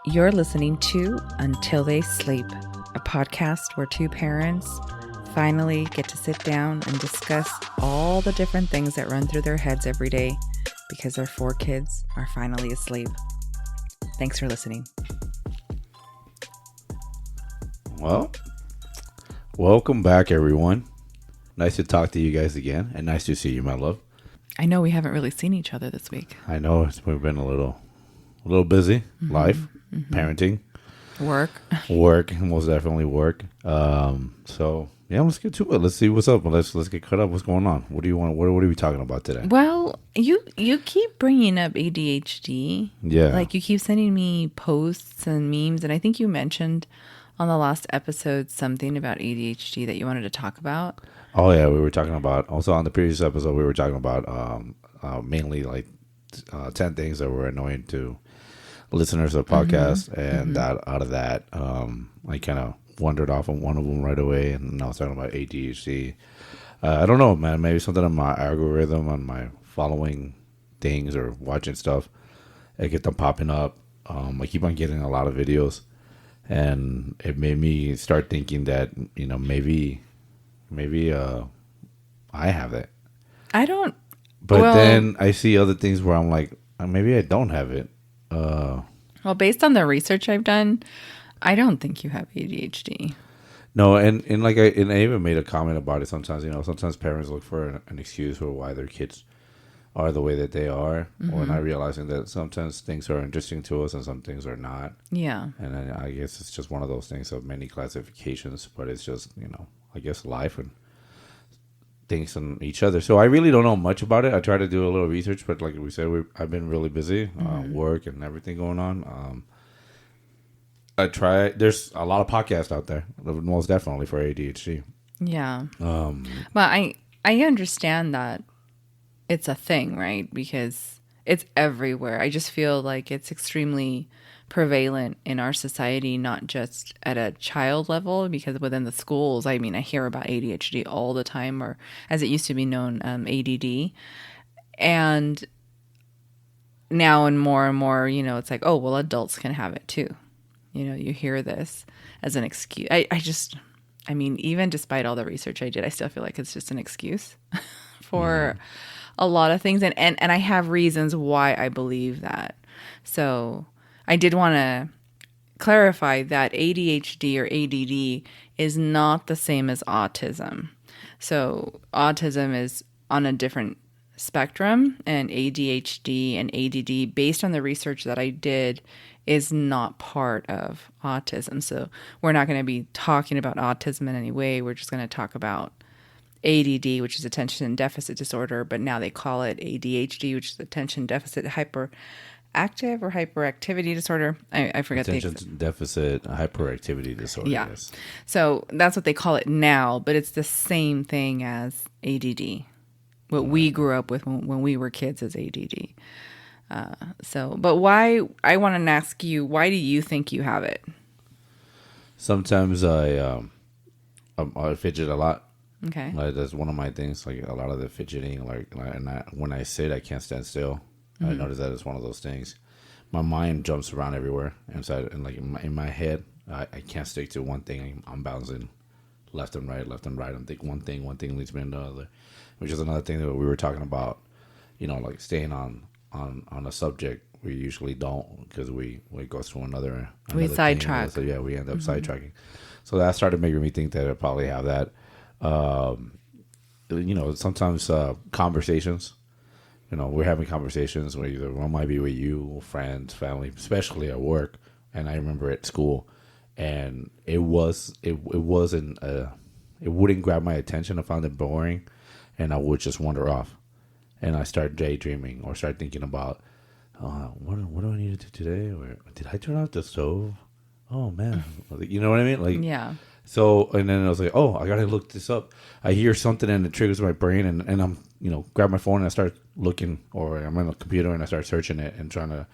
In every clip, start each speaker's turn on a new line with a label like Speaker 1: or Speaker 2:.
Speaker 1: You're listening to Until They Sleep, a podcast where two parents finally get to sit down and discuss all the different things that run through their heads every day because their four kids are finally asleep. Thanks for listening.
Speaker 2: Well, welcome back, everyone. Nice to talk to you guys again, and nice to see you, my love.
Speaker 1: I know we haven't really seen each other this week.
Speaker 2: I know we've been a little busy. Life, parenting, work, most definitely work. So yeah, let's get to it. Let's see what's up. Let's get caught up. What's going on? What do you want? What are we talking about today?
Speaker 1: Well, you keep bringing up ADHD.
Speaker 2: Yeah,
Speaker 1: like you keep sending me posts and memes, and I think you mentioned on the last episode something about ADHD that you wanted to talk about.
Speaker 2: Oh yeah, we were talking about also on the previous episode. We were talking about mainly like 10 things that were annoying to listeners of the podcast, and out of that, I kind of wandered off on one of them right away, and I was talking about ADHD. I don't know, man. Maybe something on my algorithm, on my following things or watching stuff. I get them popping up. I keep on getting a lot of videos, and it made me start thinking that maybe I have it.
Speaker 1: I don't.
Speaker 2: But then I see other things where I'm like, maybe I don't have it.
Speaker 1: Well, based on the research I've done, I don't think you have ADHD.
Speaker 2: No, and I even made a comment about it. Sometimes, sometimes parents look for an excuse for why their kids are the way that they are, or not realizing that sometimes things are interesting to us and some things are not.
Speaker 1: Yeah.
Speaker 2: And then I guess it's just one of those things of many classifications, but it's just, I guess life and things on each other. So I really don't know much about it. I try to do a little research, but like we said, I've been really busy, work and everything going on. There's a lot of podcasts out there, most definitely for ADHD.
Speaker 1: Yeah. But I understand that it's a thing, right? Because it's everywhere. I just feel like it's extremely prevalent in our society, not just at a child level, because within the schools, I mean, I hear about ADHD all the time, or as it used to be known, ADD. And now and more, it's like, oh, well, adults can have it too. You hear this as an excuse. I mean, even despite all the research I did, I still feel like it's just an excuse for a lot of things. And I have reasons why I believe that. So I did want to clarify that ADHD or ADD is not the same as autism. So autism is on a different spectrum, and ADHD and ADD, based on the research that I did, is not part of autism. So we're not going to be talking about autism in any way. We're just going to talk about ADD, which is attention deficit disorder, but now they call it ADHD, which is attention deficit hyperactive or hyperactivity disorder. I forget the
Speaker 2: attention deficit hyperactivity disorder.
Speaker 1: Yeah.
Speaker 2: Yes.
Speaker 1: So that's what they call it now, but it's the same thing as ADD. What we grew up with when we were kids as ADD. But why? I want to ask you, why do you think you have it?
Speaker 2: Sometimes I fidget a lot.
Speaker 1: Okay.
Speaker 2: Like that's one of my things. Like a lot of the fidgeting. When I sit, I can't stand still. I notice that it's one of those things. My mind jumps around everywhere inside, and like in my head, I can't stick to one thing. I'm bouncing left and right. I'm thinking one thing leads me into another, which is another thing that we were talking about. Like staying on a subject. We usually don't, because we go through another
Speaker 1: we sidetrack.
Speaker 2: So yeah, we end up sidetracking. So that started making me think that I probably have that. Sometimes conversations. We're having conversations where either one might be with you, friends, family, especially at work. And I remember at school, and it wouldn't grab my attention. I found it boring, and I would just wander off. And I start daydreaming or start thinking about, what do I need to do today? Or did I turn off the stove? Oh man, you know what I mean? Like,
Speaker 1: yeah.
Speaker 2: So, and then I was like, oh, I gotta look this up. I hear something and it triggers my brain, and I'm, grab my phone and I start looking, or I'm on the computer and I start searching it and trying to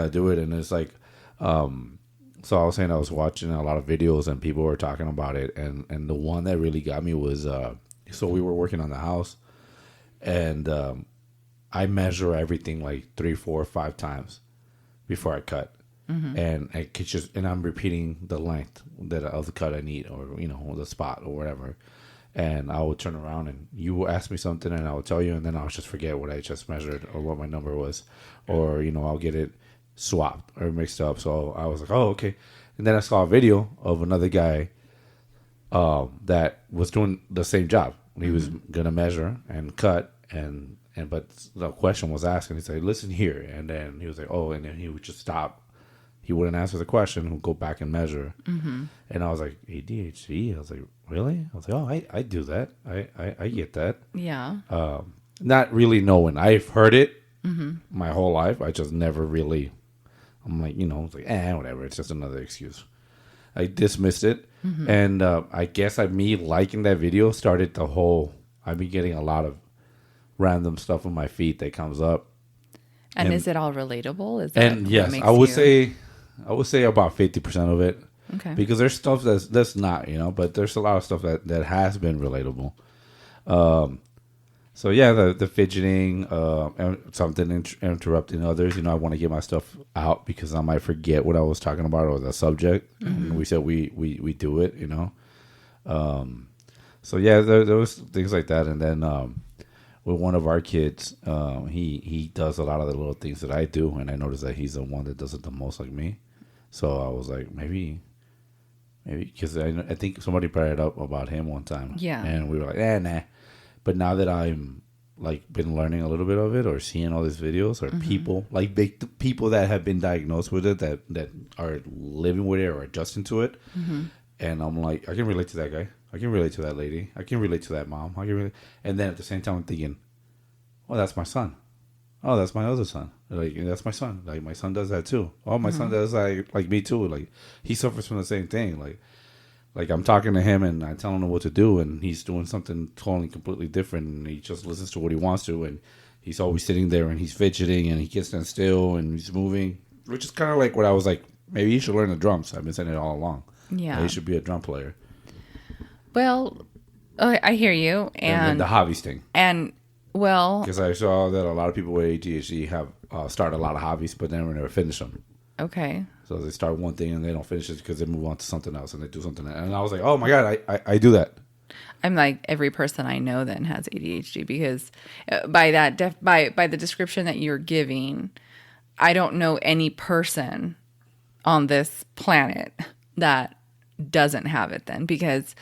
Speaker 2: do it. And it's like, so I was saying I was watching a lot of videos and people were talking about it, and the one that really got me was, so we were working on the house. And I measure everything like 3, 4, 5 times before I cut. and I could and I'm repeating the length of the cut I need, or the spot or whatever. And I would turn around and you will ask me something, and I will tell you, and then I'll just forget what I just measured or what my number was, or I'll get it swapped or mixed up. So I was like, oh, okay. And then I saw a video of another guy that was doing the same job. He was gonna measure and cut, but the question was asked, and he said, "Listen here," and then he was like, "Oh," and then he would just stop. He wouldn't answer the question. He'd go back and measure. And I was like, ADHD? I was like, really? I was like, oh, I do that. I get that.
Speaker 1: Yeah.
Speaker 2: Not really knowing. I've heard it my whole life. I just never really. I'm like, it's like, whatever. It's just another excuse. I dismissed it. And I guess me liking that video started the whole. I've been getting a lot of random stuff on my feed that comes up.
Speaker 1: And is it all relatable? Is
Speaker 2: that and yes, I would say about 50% of it.
Speaker 1: Okay.
Speaker 2: Because there's stuff that's not, but there's a lot of stuff that has been relatable. So yeah, the fidgeting, something interrupting others. I want to get my stuff out because I might forget what I was talking about or the subject. And we said we do it, So yeah, there was things like that, and then with one of our kids, he does a lot of the little things that I do, and I noticed that he's the one that does it the most like me. So I was like, maybe because I think somebody brought it up about him one time.
Speaker 1: Yeah.
Speaker 2: And we were like, nah. But now that I'm like been learning a little bit of it or seeing all these videos or people, like big people that have been diagnosed with it that are living with it or adjusting to it. And I'm like, I can relate to that guy. I can relate to that lady. I can relate to that mom. And then at the same time, I'm thinking, oh, that's my son. Oh, that's my other son. Like, that's my son. Like, my son does that too. Oh, my son does like me too. Like, he suffers from the same thing. Like I'm talking to him and I'm telling him what to do, and he's doing something totally completely different, and he just listens to what he wants to, and he's always sitting there and he's fidgeting and he can't stand still and he's moving, which is kind of like what I was like, maybe you should learn the drums. I've been saying it all along.
Speaker 1: Yeah.
Speaker 2: You should be a drum player.
Speaker 1: Well, I hear you. And
Speaker 2: the hobbies thing.
Speaker 1: And, well...
Speaker 2: Because I saw that a lot of people with ADHD have started a lot of hobbies, but then never finish them.
Speaker 1: Okay.
Speaker 2: So they start one thing and they don't finish it because they move on to something else and they do something else. And I was like, oh my God, I do that.
Speaker 1: I'm like, every person I know then has ADHD because by the description that you're giving, I don't know any person on this planet that doesn't have it then, because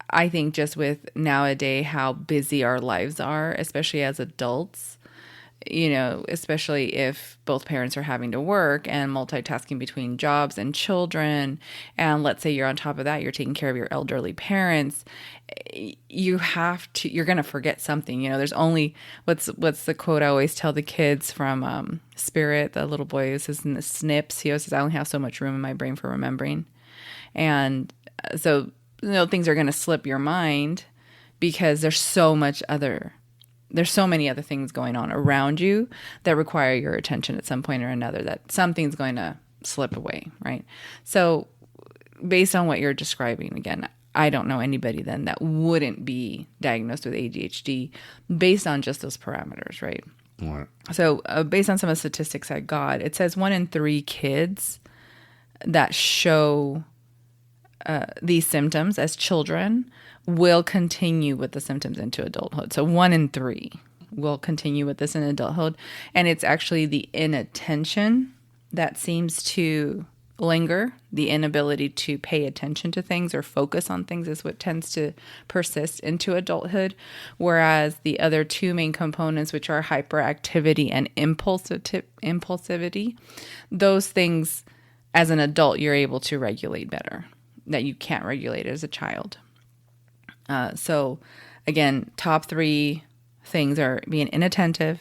Speaker 1: I think just with nowadays how busy our lives are, especially as adults, especially if both parents are having to work and multitasking between jobs and children. And let's say you're on top of that, you're taking care of your elderly parents. You're going to forget something. There's only, what's the quote I always tell the kids from Spirit, the little boy who says in the snips, he always says, I only have so much room in my brain for remembering. And so, things are going to slip your mind because there's so many other things going on around you that require your attention at some point or another, that something's going to slip away, right? So based on what you're describing, again, I don't know anybody then that wouldn't be diagnosed with ADHD based on just those parameters, right?
Speaker 2: Right.
Speaker 1: So based on some of the statistics I got, it says 1 in 3 kids that show these symptoms as children will continue with the symptoms into adulthood. So 1 in 3 will continue with this in adulthood. And it's actually the inattention that seems to linger. The inability to pay attention to things or focus on things is what tends to persist into adulthood. Whereas the other 2 main components, which are hyperactivity and impulsivity, those things as an adult, you're able to regulate better, that you can't regulate as a child. So again, top 3 things are being inattentive,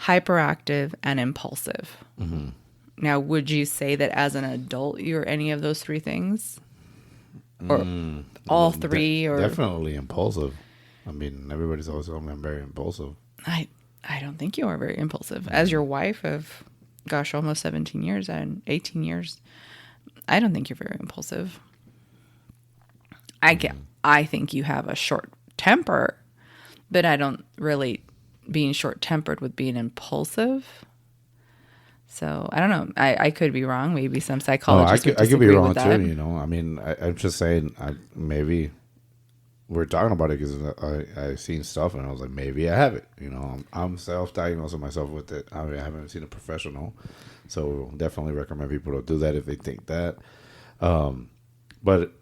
Speaker 1: hyperactive, and impulsive. Mm-hmm. Now, would you say that as an adult, you're any of those 3 things? Or all 3? Or
Speaker 2: definitely impulsive. I mean, everybody's always telling me I'm very impulsive.
Speaker 1: I don't think you are very impulsive. As your wife of, almost 17 years and 18 years, I don't think you're very impulsive. I think you have a short temper, but I don't relate being short-tempered with being impulsive. So I don't know. I could be wrong. Maybe some
Speaker 2: No,
Speaker 1: psychologists would
Speaker 2: I could be
Speaker 1: disagree
Speaker 2: wrong
Speaker 1: with that.
Speaker 2: too. I mean, I'm just saying. Maybe we're talking about it because I've seen stuff and I was like, maybe I have it. I'm self-diagnosing myself with it. I haven't seen a professional, so definitely recommend people to do that if they think that. But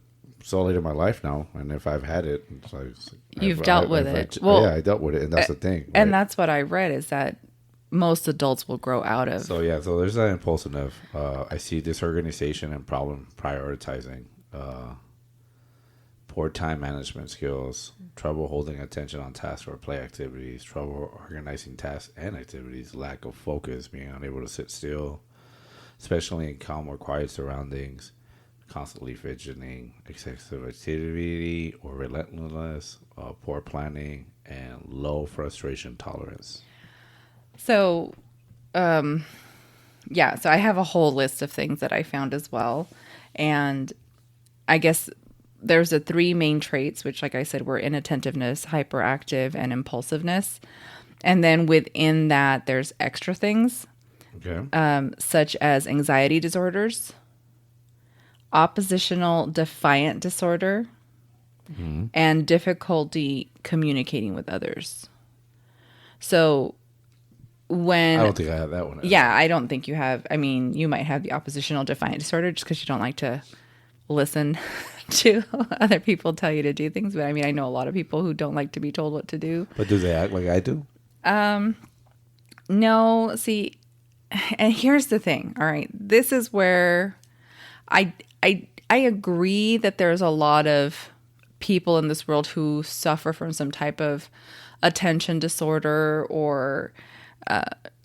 Speaker 2: so late in my life now, and if I've had it, it's like
Speaker 1: You've dealt with it.
Speaker 2: Yeah, I dealt with it, and that's the thing. Right?
Speaker 1: And that's what I read is that most adults will grow out of.
Speaker 2: So there's that impulsiveness. I see disorganization and problem prioritizing, poor time management skills, trouble holding attention on tasks or play activities, trouble organizing tasks and activities, lack of focus, being unable to sit still, especially in calm or quiet surroundings, constantly fidgeting, excessive activity or relentlessness, poor planning, and low frustration tolerance.
Speaker 1: So, so I have a whole list of things that I found as well. And I guess there's the 3 main traits, which, like I said, were inattentiveness, hyperactive, and impulsiveness. And then within that, there's extra things, such as anxiety disorders, oppositional defiant disorder, and difficulty communicating with others. So I
Speaker 2: don't think I have that one.
Speaker 1: Yeah, I don't think you have. I mean, you might have the oppositional defiant disorder just because you don't like to listen to other people tell you to do things. But I mean, I know a lot of people who don't like to be told what to do.
Speaker 2: But do they act like I do?
Speaker 1: No, see, and here's the thing. All right, this is where I agree that there's a lot of people in this world who suffer from some type of attention disorder or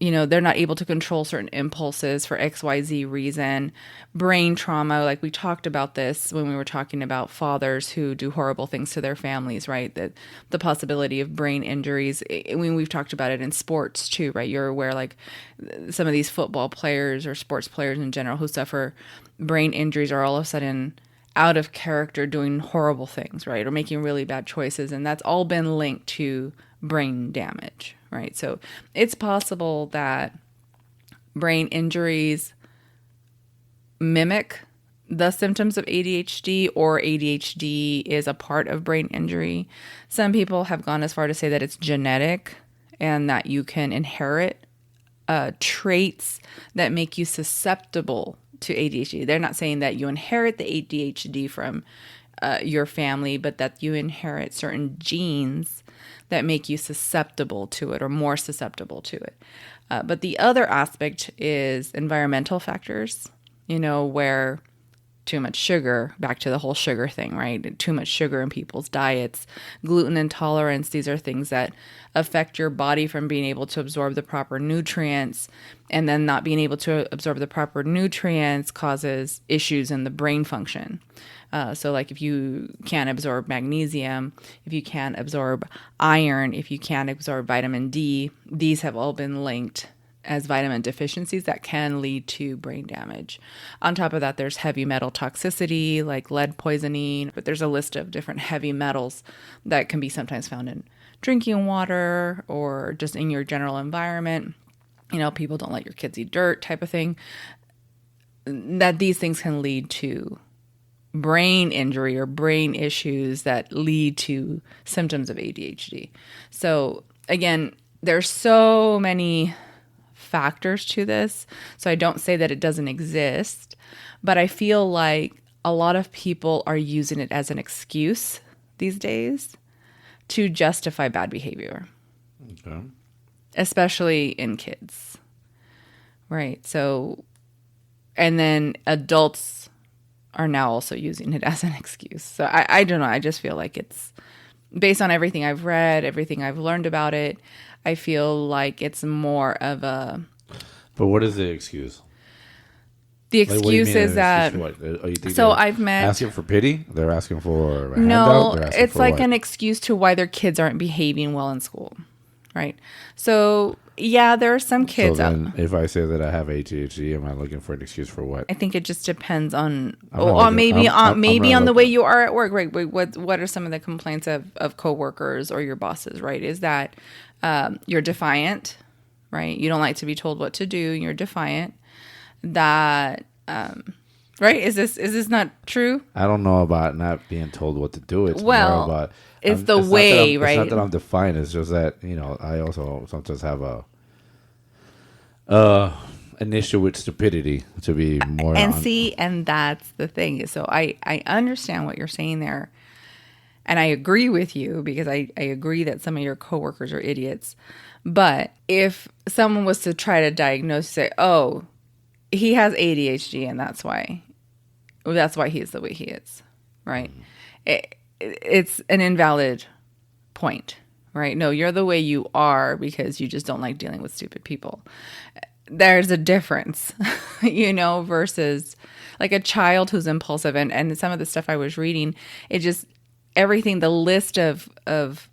Speaker 1: they're not able to control certain impulses for XYZ reason. Brain trauma, like we talked about this when we were talking about fathers who do horrible things to their families, right? That the possibility of brain injuries. I mean, we've talked about it in sports too, right? You're aware, like some of these football players or sports players in general who suffer brain injuries are all of a sudden out of character doing horrible things, right? Or making really bad choices. And that's all been linked to brain damage, right? So it's possible that brain injuries mimic the symptoms of ADHD, or ADHD is a part of brain injury. Some people have gone as far to say that it's genetic and that you can inherit traits that make you susceptible to ADHD. They're not saying that you inherit the ADHD from your family, but that you inherit certain genes that make you susceptible to it or more susceptible to it. But the other aspect is environmental factors, where too much sugar, back to the whole sugar thing, right? Too much sugar in people's diets, gluten intolerance. These are things that affect your body from being able to absorb the proper nutrients, and then not being able to absorb the proper nutrients causes issues in the brain function. So like if you can't absorb magnesium, if you can't absorb iron, if you can't absorb vitamin D, these have all been linked as vitamin deficiencies that can lead to brain damage. On top of that, there's heavy metal toxicity like lead poisoning, but there's a list of different heavy metals that can be sometimes found in drinking water or just in your general environment. People don't let your kids eat dirt type of thing. That these things can lead to brain injury or brain issues that lead to symptoms of ADHD. So again, there's so many factors to this. So I don't say that it doesn't exist, but I feel like a lot of people are using it as an excuse these days to justify bad behavior. Okay. Especially in kids. Right. So, and then adults are now also using it as an excuse. So I don't know. I just feel like it's based on everything I've read, everything I've learned about it. I feel like it's more of a.
Speaker 2: But what is the excuse?
Speaker 1: The excuse is that. So I've met.
Speaker 2: Asking for pity? They're asking for a
Speaker 1: no,
Speaker 2: handout?
Speaker 1: it's like an excuse to why their kids aren't behaving well in school. Right. So yeah, there are some kids.
Speaker 2: So then if I say that I have ADHD, am I looking for an excuse for what?
Speaker 1: I think it just depends on, maybe on the way you are at work. Right. What are some of the complaints of coworkers or your bosses? Right. Is that you're defiant, right? You don't like to be told what to do. You're defiant. That, right? Is this not true?
Speaker 2: I don't know about not being told what to do. It's more about
Speaker 1: it's the way, right?
Speaker 2: It's not that I'm defiant. It's just that I also sometimes have an issue with stupidity, to be more.
Speaker 1: And that's the thing. So I understand what you're saying there. And I agree with you because I agree that some of your coworkers are idiots. But if someone was to try to diagnose, say, oh, he has ADHD and that's why he is the way he is, right? It's an invalid point, right? No, you're the way you are because you just don't like dealing with stupid people. There's a difference, versus like a child who's impulsive. And some of the stuff I was reading, it just, everything, the list of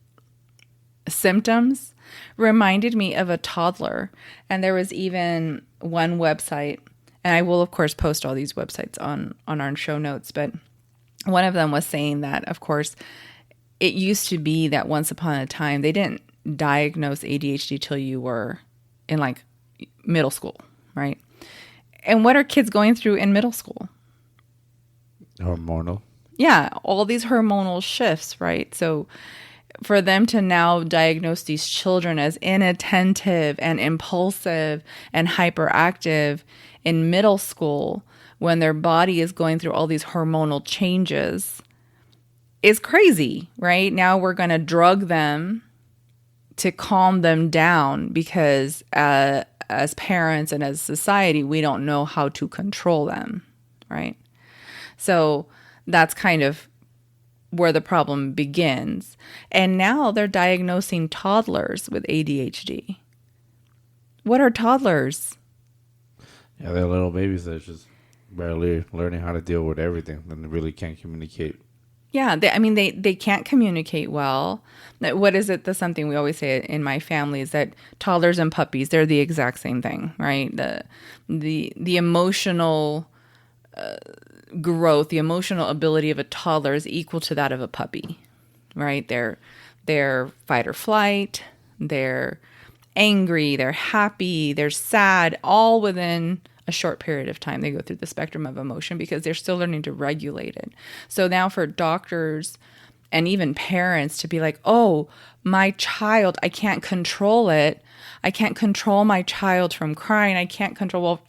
Speaker 1: symptoms reminded me of a toddler. And there was even one website, and I will, of course, post all these websites on our show notes, but one of them was saying that, of course, it used to be that once upon a time, they didn't diagnose ADHD till you were in like middle school, right? And what are kids going through in middle school?
Speaker 2: Hormonal.
Speaker 1: Yeah, all these hormonal shifts, right? So for them to now diagnose these children as inattentive and impulsive and hyperactive in middle school when their body is going through all these hormonal changes is crazy, right? Now we're going to drug them to calm them down because as parents and as society, we don't know how to control them, right? So that's kind of where the problem begins. And now they're diagnosing toddlers with ADHD. What are toddlers?
Speaker 2: Yeah, they're little babies that just barely learning how to deal with everything and they really can't communicate.
Speaker 1: Yeah, they can't communicate well. What is it? That's something we always say in my family is that toddlers and puppies, they're the exact same thing, right? The emotional growth, the emotional ability of a toddler is equal to that of a puppy, right? They're fight or flight, they're angry, they're happy, they're sad, all within a short period of time. They go through the spectrum of emotion because they're still learning to regulate it. So now for doctors and even parents to be like, oh, my child, I can't control it. I can't control my child from crying. I can't control, well,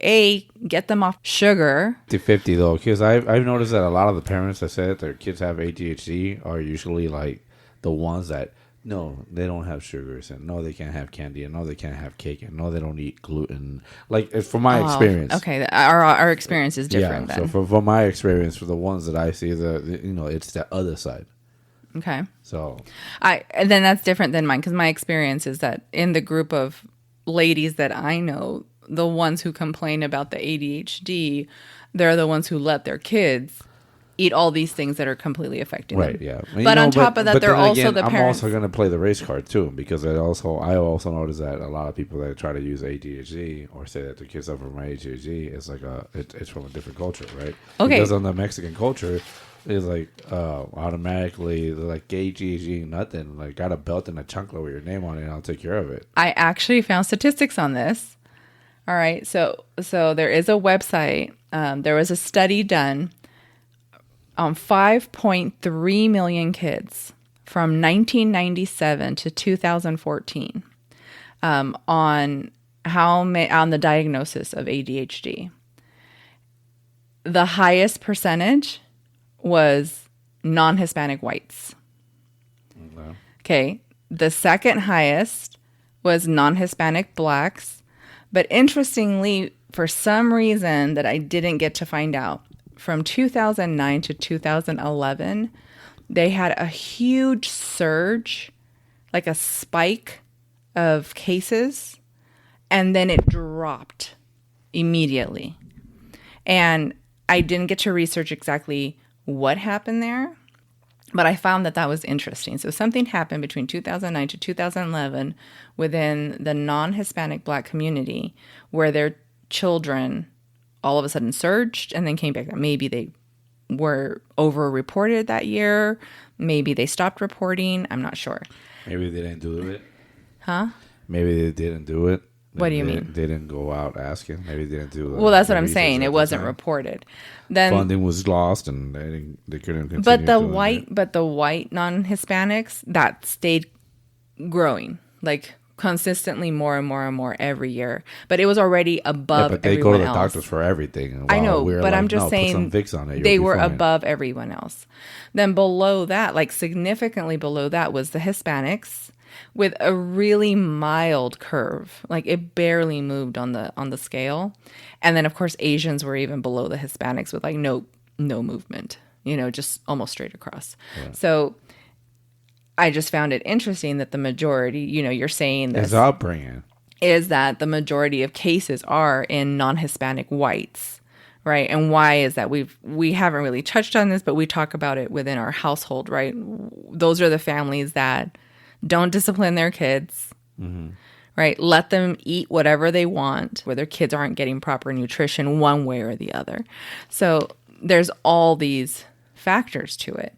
Speaker 1: get them off sugar.
Speaker 2: 50 though, because I've noticed that a lot of the parents that say that their kids have ADHD are usually like the ones that, no, they don't have sugars, and no, they can't have candy, and no, they can't have cake, and no, they don't eat gluten. Like, from my experience.
Speaker 1: Okay, our experience is different then.
Speaker 2: So from my experience, for the ones that I see, it's the other side.
Speaker 1: Okay.
Speaker 2: So
Speaker 1: and then that's different than mine because my experience is that in the group of ladies that I know, the ones who complain about the ADHD, they're the ones who let their kids eat all these things that are completely affecting them.
Speaker 2: Right, yeah.
Speaker 1: But on top of that, they're also the parents.
Speaker 2: I'm also going to play the race card too, because I also notice that a lot of people that try to use ADHD or say that their kids suffer from ADHD is like it's from a different culture, right?
Speaker 1: Okay.
Speaker 2: Because on the Mexican culture, it's like automatically like ADHD nothing. Like, got a belt and a chancla with your name on it, and I'll take care of it. I
Speaker 1: actually found statistics on this. All right, so there is a website. There was a study done on 5.3 million kids from 1997 to 2014 on the diagnosis of ADHD. The highest percentage was non-Hispanic whites. Okay. The second highest was non-Hispanic blacks. But interestingly, for some reason that I didn't get to find out, from 2009 to 2011, they had a huge surge, like a spike of cases, and then it dropped immediately. And I didn't get to research exactly what happened there, but I found that was interesting. So something happened between 2009 to 2011 within the non-Hispanic black community where their children all of a sudden surged and then came back. Maybe they were over-reported that year. Maybe they stopped reporting. I'm not sure.
Speaker 2: Maybe they didn't do it.
Speaker 1: Huh?
Speaker 2: Maybe they didn't do it.
Speaker 1: What do you mean?
Speaker 2: They didn't go out asking. Maybe they didn't do.
Speaker 1: Well, that's what I'm saying. It wasn't reported. Then
Speaker 2: funding was lost, and they couldn't continue. But
Speaker 1: the white non-Hispanics, that stayed growing, like consistently more and more and more every year. But it was already above. Yeah, but they go to the doctors
Speaker 2: for everything.
Speaker 1: I know, but I'm just saying put some Vicks on it, they were above everyone else. Then below that, like significantly below that, was the Hispanics, with a really mild curve, like it barely moved on the scale. And then of course Asians were even below the Hispanics with like no movement, just almost straight across. Yeah. So I just found it interesting that the majority, you're saying this
Speaker 2: upbringing
Speaker 1: is that the majority of cases are in non-Hispanic whites, right? And why is that? We haven't really touched on this, but we talk about it within our household, right? Those are the families that don't discipline their kids, right? Let them eat whatever they want, where their kids aren't getting proper nutrition one way or the other. So there's all these factors to it.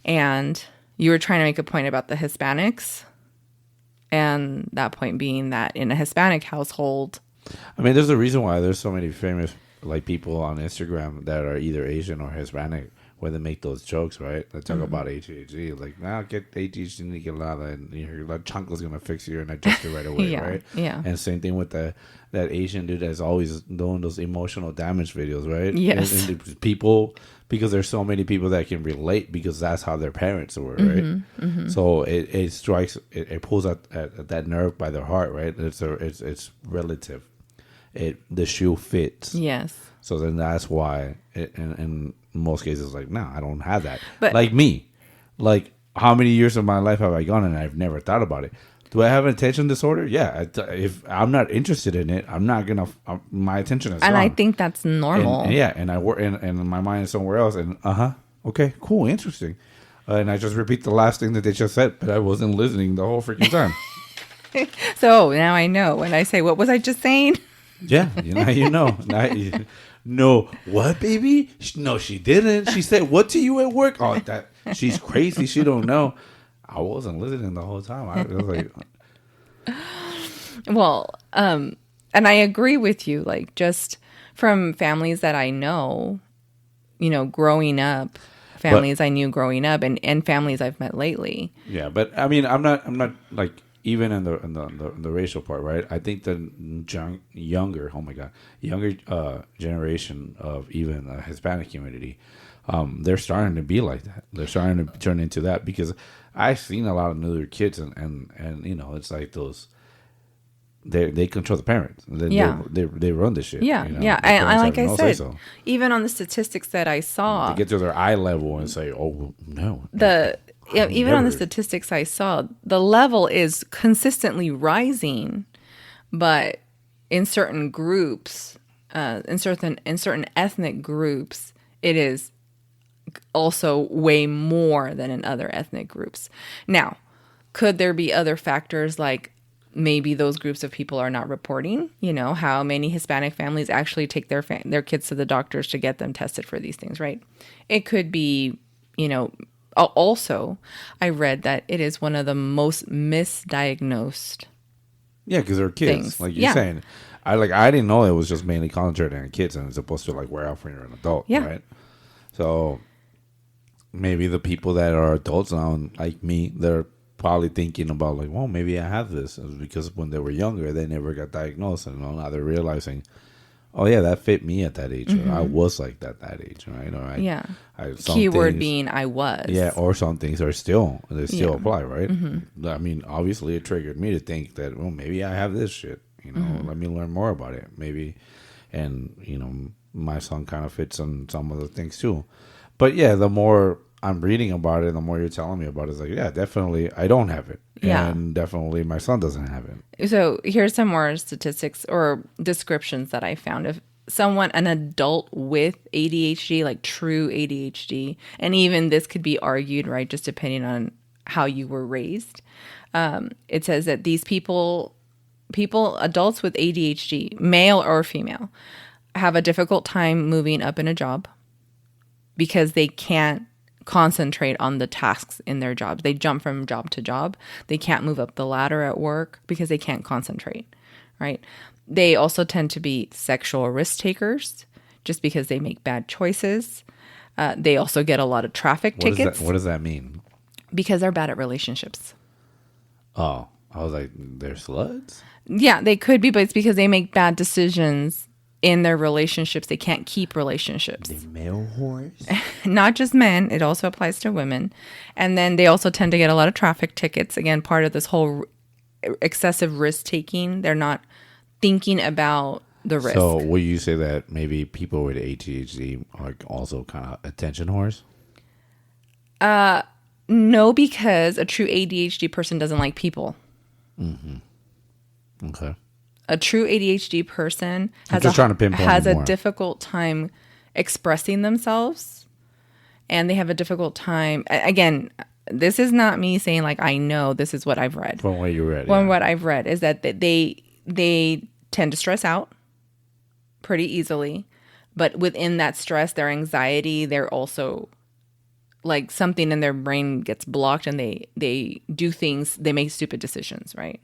Speaker 1: And you were trying to make a point about the Hispanics, and that point being that in a Hispanic household,
Speaker 2: I mean, there's a reason why there's so many famous like people on Instagram that are either Asian or Hispanic, where they make those jokes, right? They talk about ADHD, like, now get ADHD and get a lot, and your chancla's gonna fix you and adjust it right away, right?
Speaker 1: Yeah.
Speaker 2: And same thing with that Asian dude that's always doing those emotional damage videos, right?
Speaker 1: Yes.
Speaker 2: And people, because there's so many people that can relate because that's how their parents were, right? So it strikes, it pulls at that nerve by their heart, right? It's relative. The shoe fits.
Speaker 1: Yes.
Speaker 2: So then that's why, in most cases, like, no, I don't have that.
Speaker 1: But
Speaker 2: like me, like, how many years of my life have I gone and I've never thought about it? Do I have an attention disorder? Yeah. If I'm not interested in it, I'm not gonna. My attention is.
Speaker 1: And
Speaker 2: gone.
Speaker 1: I think that's normal.
Speaker 2: And I work, and my mind is somewhere else. And okay, cool, interesting. And I just repeat the last thing that they just said, but I wasn't listening the whole freaking time.
Speaker 1: So now I know when I say, "What was I just saying?"
Speaker 2: Yeah, you know. No, what, baby? No, she didn't. She said, "What to you at work?" Oh, that she's crazy. She don't know. I wasn't listening the whole time. I was like,
Speaker 1: well, and I agree with you. Like, just from families that I know, growing up, families I knew growing up, and families I've met lately.
Speaker 2: Yeah, but I mean, I'm not like, even in the racial part, right? I think the younger generation of even the Hispanic community, they're starting to be like that. They're starting to turn into that, because I've seen a lot of newer kids, and it's like those. They control the parents. They run this shit.
Speaker 1: Yeah, yeah. And like I said, even on the statistics that I saw,
Speaker 2: they get to their eye level and say, "Oh no."
Speaker 1: Even on the statistics I saw, the level is consistently rising, but in certain groups, in certain ethnic groups, it is also way more than in other ethnic groups. Now, could there be other factors, like maybe those groups of people are not reporting? How many Hispanic families actually take their kids to the doctors to get them tested for these things, right? It could be, Also, I read that it is one of the most misdiagnosed.
Speaker 2: Yeah, because they're kids,
Speaker 1: things.
Speaker 2: Like you're saying. I didn't know it was just mainly concentrated on kids, and it's supposed to wear out when you're an adult, right? So maybe the people that are adults now, like me, they're probably thinking about well, maybe I have this, because when they were younger, they never got diagnosed, and now they're realizing, oh yeah, that fit me at that age. Or I was like that age, right? Or
Speaker 1: keyword being I was.
Speaker 2: Yeah, or some things are still apply, right? I mean, obviously, it triggered me to think that, well, maybe I have this shit. Let me learn more about it, maybe. And my son kind of fits on some of the things too. But yeah, the more I'm reading about it, the more you're telling me about it, it's like, yeah, definitely I don't have it. Yeah. And definitely my son doesn't have it.
Speaker 1: So here's some more statistics or descriptions that I found of an adult with ADHD, like true ADHD. And even this could be argued, right, just depending on how you were raised. It says that these people, adults with ADHD, male or female, have a difficult time moving up in a job because they can't concentrate on the tasks in their jobs. They jump from job to job. They can't move up the ladder at work because they can't concentrate, right? They also tend to be sexual risk takers just because they make bad choices. They also get a lot of traffic tickets.
Speaker 2: What does that mean?
Speaker 1: Because they're bad at relationships.
Speaker 2: Oh, I was like, they're sluts?
Speaker 1: Yeah, they could be, but it's because they make bad decisions in their relationships. They can't keep relationships.
Speaker 2: They're male whores?
Speaker 1: Not just men. It also applies to women. And then they also tend to get a lot of traffic tickets. Again, part of this whole excessive risk taking. They're not thinking about the risk.
Speaker 2: So would you say that maybe people with ADHD are also kind of attention whores?
Speaker 1: No, because a true ADHD person doesn't like people.
Speaker 2: Mm-hmm. Okay.
Speaker 1: A true ADHD person has a difficult time expressing themselves, and they have a difficult time. Again, this is not me saying like I know. This is what I've read.
Speaker 2: From what you read.
Speaker 1: From what I've read is that they tend to stress out pretty easily, but within that stress, their anxiety, they're also like something in their brain gets blocked, and they do things. They make stupid decisions, right?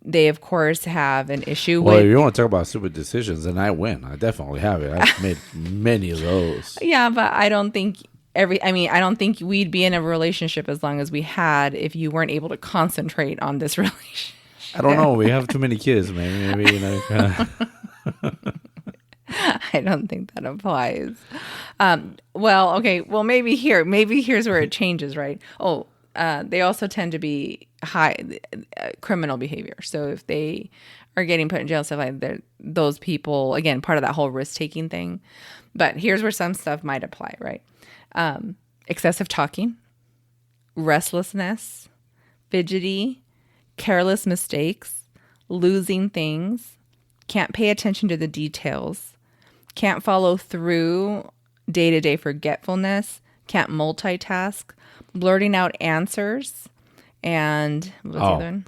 Speaker 1: They, of course, have an issue with...
Speaker 2: Well, if you want to talk about stupid decisions, then I win. I definitely have it. I've made many of those.
Speaker 1: Yeah, but I don't think I don't think we'd be in a relationship as long as we had if you weren't able to concentrate on this relationship.
Speaker 2: I don't know. We have too many kids, man. Maybe,
Speaker 1: I don't think that applies. Well, okay. Well, maybe here's where it changes, right? Oh, they also tend to be high criminal behavior. So if they are getting put in jail, stuff like that, those people, again, part of that whole risk taking thing. But here's where some stuff might apply, right? Excessive talking, restlessness, fidgety, careless mistakes, losing things, can't pay attention to the details, can't follow through, day-to-day forgetfulness, can't multitask, blurting out answers, and what's the other one?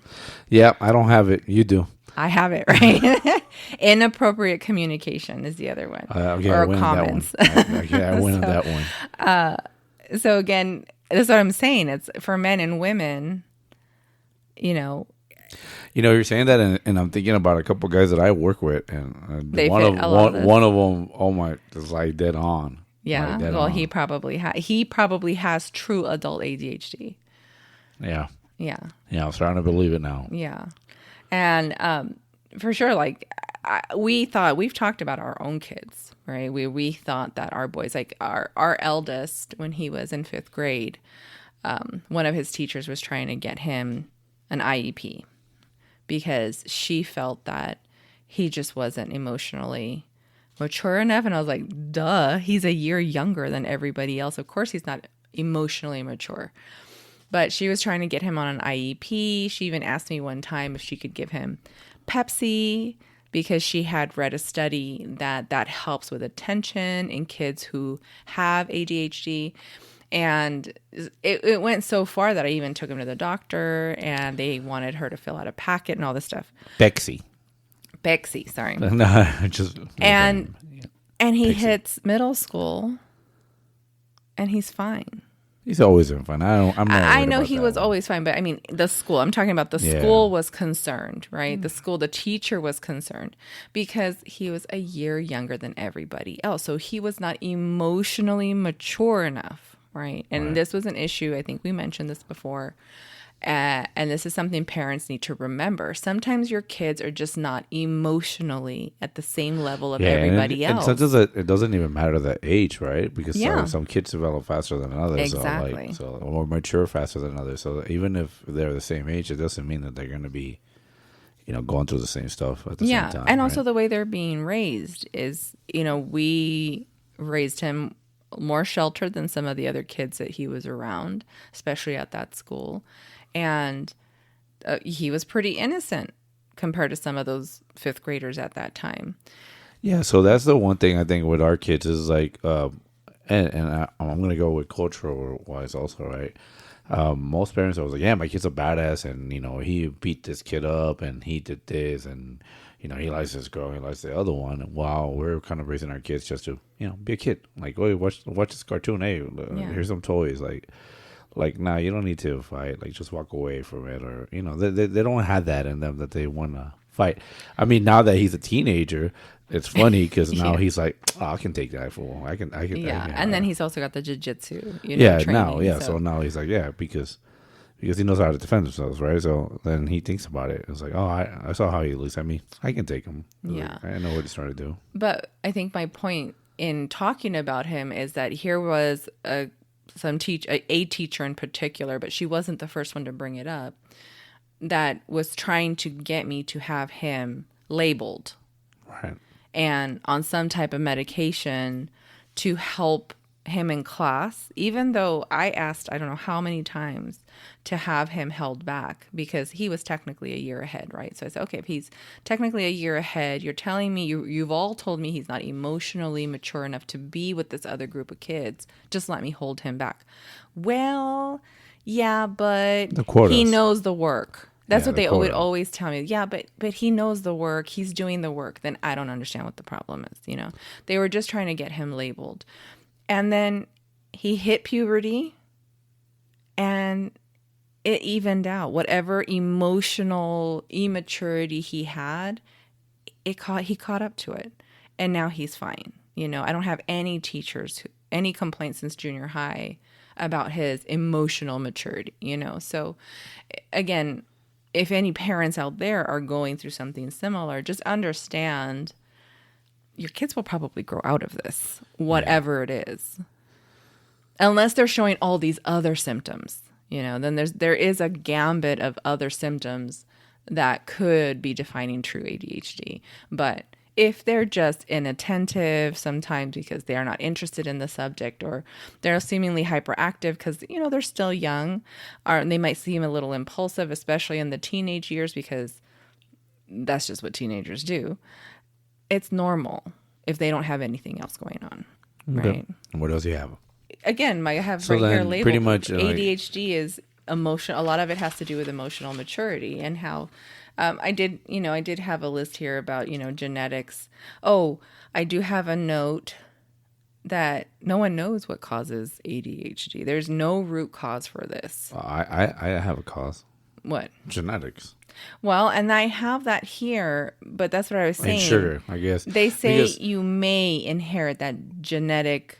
Speaker 2: Yeah, I don't have it. You do.
Speaker 1: I have it, right? Inappropriate communication is the other one.
Speaker 2: Okay, or comments. I win on that one.
Speaker 1: So again, that's what I'm saying. It's for men and women,
Speaker 2: you're saying that, and I'm thinking about a couple guys that I work with, and one of them, oh my, just like dead on.
Speaker 1: Yeah,
Speaker 2: like
Speaker 1: well, he probably has true adult ADHD.
Speaker 2: Yeah.
Speaker 1: Yeah.
Speaker 2: Yeah, I'm starting to believe it now.
Speaker 1: Yeah, and for sure, like we've talked about our own kids, right? We thought that our boys, like our eldest, when he was in 5th grade, one of his teachers was trying to get him an IEP because she felt that he just wasn't emotionally mature enough. And I was like, duh, he's a year younger than everybody else. Of course he's not emotionally mature. But she was trying to get him on an IEP. She even asked me one time if she could give him Pepsi because she had read a study that helps with attention in kids who have ADHD. And it went so far that I even took him to the doctor, and they wanted her to fill out a packet and all this stuff.
Speaker 2: Bexy,
Speaker 1: sorry.
Speaker 2: No, just...
Speaker 1: And he hits middle school, and he's fine.
Speaker 2: He's always been fine.
Speaker 1: I know he was always fine, but I mean, the school. I'm talking about the school was concerned, right? The teacher was concerned because he was a year younger than everybody else. So he was not emotionally mature enough, right? And this was an issue. I think we mentioned this before. And this is something parents need to remember. Sometimes your kids are just not emotionally at the same level of everybody else.
Speaker 2: And sometimes it doesn't even matter the age, right? Because some kids develop faster than others.
Speaker 1: Exactly.
Speaker 2: Or mature faster than others. So even if they're the same age, it doesn't mean that they're going to be, going through the same stuff at the same time.
Speaker 1: And also the way they're being raised is, we raised him more sheltered than some of the other kids that he was around, especially at that school. And he was pretty innocent compared to some of those 5th graders at that time.
Speaker 2: Yeah, so that's the one thing I think with our kids is like, I'm going to go with cultural wise also, right? Most parents are like, yeah, my kid's a badass, and he beat this kid up, and he did this, and he likes this girl, he likes the other one. And wow, we're kind of raising our kids just to be a kid. Like, oh, watch this cartoon. Hey, here's some toys. Like, nah, you don't need to fight. Like, just walk away from it, or they don't have that in them that they want to fight. I mean, now that he's a teenager, it's funny because now
Speaker 1: Yeah.
Speaker 2: he's like, oh, I can take that fool. I can.
Speaker 1: Yeah,
Speaker 2: I can,
Speaker 1: and then he's also got the jiu-jitsu,
Speaker 2: training,
Speaker 1: training.
Speaker 2: So now he's like, because he knows how to defend himself, right? So then he thinks about it. It's like, oh, I saw how he looks at me. I can take him.
Speaker 1: Yeah.
Speaker 2: Like, I know what he's trying to do.
Speaker 1: But I think my point in talking about him is that here was a teacher in particular, but she wasn't the first one to bring it up, that was trying to get me to have him labeled.
Speaker 2: Right.
Speaker 1: And on some type of medication to help him in class, even though I asked, I don't know how many times, to have him held back because he was technically a year ahead, right? So I said, okay, if he's technically a year ahead, you're telling me, you've all told me he's not emotionally mature enough to be with this other group of kids. Just let me hold him back. Well, yeah, but he knows the work. That's what they would always tell me. Yeah, but he knows the work. He's doing the work. Then I don't understand what the problem is. They were just trying to get him labeled. And then he hit puberty and it evened out. Whatever emotional immaturity he had, he caught up to it. And now he's fine. I don't have any any complaints since junior high about his emotional maturity, So again, if any parents out there are going through something similar, just understand your kids will probably grow out of this, whatever it is. Unless they're showing all these other symptoms, then there is a gambit of other symptoms that could be defining true ADHD. But if they're just inattentive sometimes because they are not interested in the subject, or they're seemingly hyperactive because, they're still young, or they might seem a little impulsive, especially in the teenage years, because that's just what teenagers do. It's normal if they don't have anything else going on, right?
Speaker 2: Okay. And what else do you have?
Speaker 1: Again, I have right here labeled.
Speaker 2: Pretty much
Speaker 1: ADHD is emotion. A lot of it has to do with emotional maturity and how. I did have a list here about, genetics. Oh, I do have a note that no one knows what causes ADHD. There's no root cause for this.
Speaker 2: I have a cause.
Speaker 1: What?
Speaker 2: Genetics.
Speaker 1: Well, and I have that here, but that's what I was saying.
Speaker 2: And sugar, I guess.
Speaker 1: They say you may inherit that genetic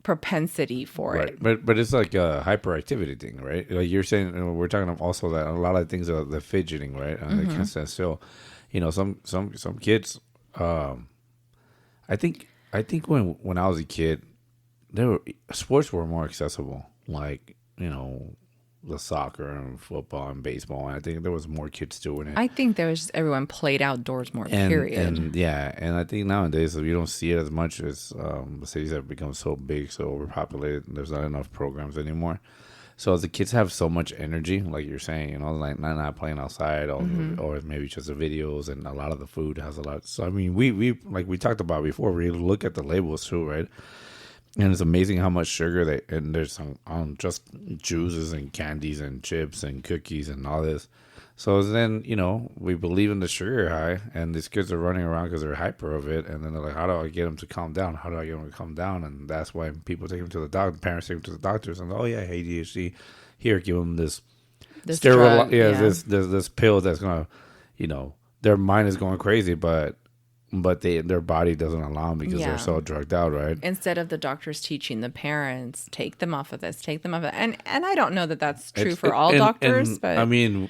Speaker 1: propensity for it.
Speaker 2: But it's like a hyperactivity thing, right? Like you're saying, we're talking also that a lot of things are the fidgeting, right? And they can't stand still. Some kids. I think when I was a kid, sports were more accessible. Like the soccer and football and baseball. And I think there was more kids doing it.
Speaker 1: I think there was just everyone played outdoors more, period.
Speaker 2: And I think nowadays you don't see it as much as the cities have become so big, so overpopulated, and there's not enough programs anymore. So the kids have so much energy, like you're saying, like not playing outside, or maybe just the videos, and a lot of the food has a lot. So I mean, we like we talked about before, we look at the labels too, right? And it's amazing how much sugar and there's on just juices and candies and chips and cookies and all this. So then, we believe in the sugar high, and these kids are running around because they're hyper of it. And then they're like, how do I get them to calm down? How do I get them to calm down? And that's why people take them to the doctor, parents take them to the doctors, and oh yeah, ADHD, here, give them this steroid, this pill that's gonna, their mind is going crazy, but their body doesn't allow them because they're so drugged out, right?
Speaker 1: Instead of the doctors teaching the parents, take them off of this, take them off of it. And I don't know that that's true for all doctors, but
Speaker 2: I mean,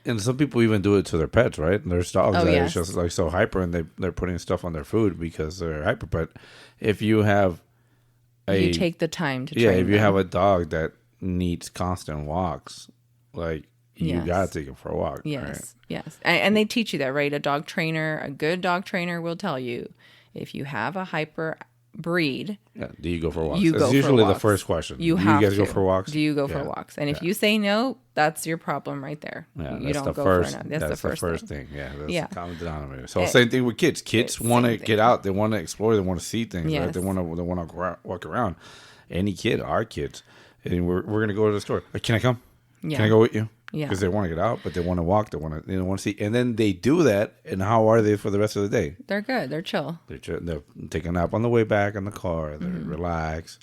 Speaker 2: and some people even do it to their pets, right? And there's dogs that is just like so hyper, and they're putting stuff on their food because they're hyper. But if you have
Speaker 1: you take the time to train
Speaker 2: if you have a dog that needs constant walks, like you gotta take him for a walk.
Speaker 1: Yes,
Speaker 2: right?
Speaker 1: Yes. And they teach you that, right? A good dog trainer will tell you if you have a hyper breed.
Speaker 2: Yeah. Do you go for walks?
Speaker 1: It's
Speaker 2: usually the first question.
Speaker 1: Do you
Speaker 2: guys go for walks?
Speaker 1: Do you go for walks? And if you say no, that's your problem right there.
Speaker 2: Yeah,
Speaker 1: you don't go
Speaker 2: for
Speaker 1: it. That's the first thing.
Speaker 2: Yeah, that's the common denominator. So same thing with kids. Kids want to get out. They want to explore. They want to see things. Right? They want to walk around. Any kid, our kids, and we're gonna go to the store. Can I come?
Speaker 1: Yeah.
Speaker 2: Can I go with you?
Speaker 1: Yeah,
Speaker 2: because they want to get out, but they want to walk. They want to see, and then they do that. And how are they for the rest of the day?
Speaker 1: They're good. They're chill.
Speaker 2: They're taking a nap on the way back in the car. They're relaxed,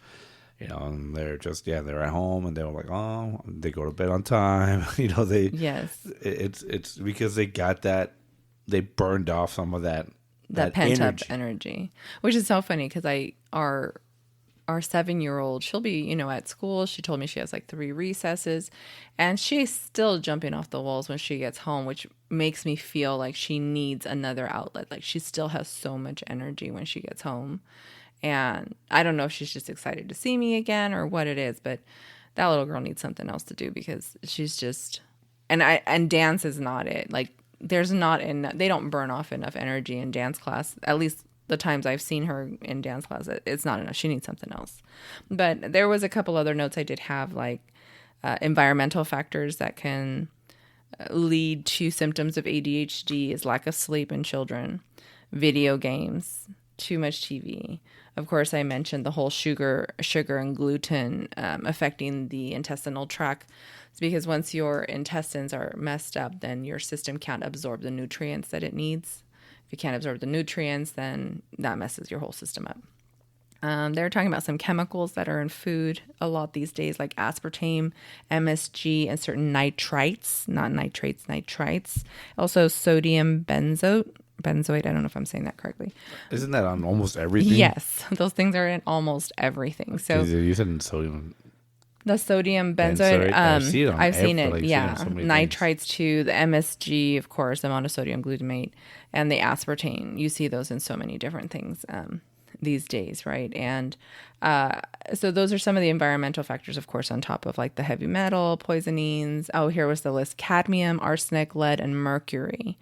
Speaker 2: and they're just they're at home, and they're like, oh, they go to bed on time. It's because they got that they burned off some of that
Speaker 1: pent up
Speaker 2: energy.
Speaker 1: energy, which is so funny because our 7-year-old, she'll be, at school. She told me she has like 3 recesses and she's still jumping off the walls when she gets home, which makes me feel like she needs another outlet. Like she still has so much energy when she gets home. And I don't know if she's just excited to see me again or what it is, but that little girl needs something else to do because she's just, and dance is not it. Like there's not enough, they don't burn off enough energy in dance class, at least the times I've seen her in dance class. It's not enough. She needs something else. But there was a couple other notes I did have, like environmental factors that can lead to symptoms of ADHD is lack of sleep in children, video games, too much TV. Of course, I mentioned the whole sugar and gluten affecting the intestinal tract. It's because once your intestines are messed up, then your system can't absorb the nutrients that it needs. If you can't absorb the nutrients, then that messes your whole system up. They're talking about some chemicals that are in food a lot these days, like aspartame, MSG, and certain nitrites, not nitrates, nitrites. Also sodium benzoate. I don't know if I'm saying that correctly.
Speaker 2: Isn't that on almost everything?
Speaker 1: Yes, those things are in almost everything. So
Speaker 2: you said sodium.
Speaker 1: The sodium benzoate, I've seen it.
Speaker 2: Like,
Speaker 1: yeah,
Speaker 2: so
Speaker 1: nitrites too. The MSG, of course, the monosodium glutamate, and the aspartame. You see those in so many different things these days, right? And so those are some of the environmental factors, of course, on top of like the heavy metal poisonings. Oh, here was the list: cadmium, arsenic, lead, and mercury.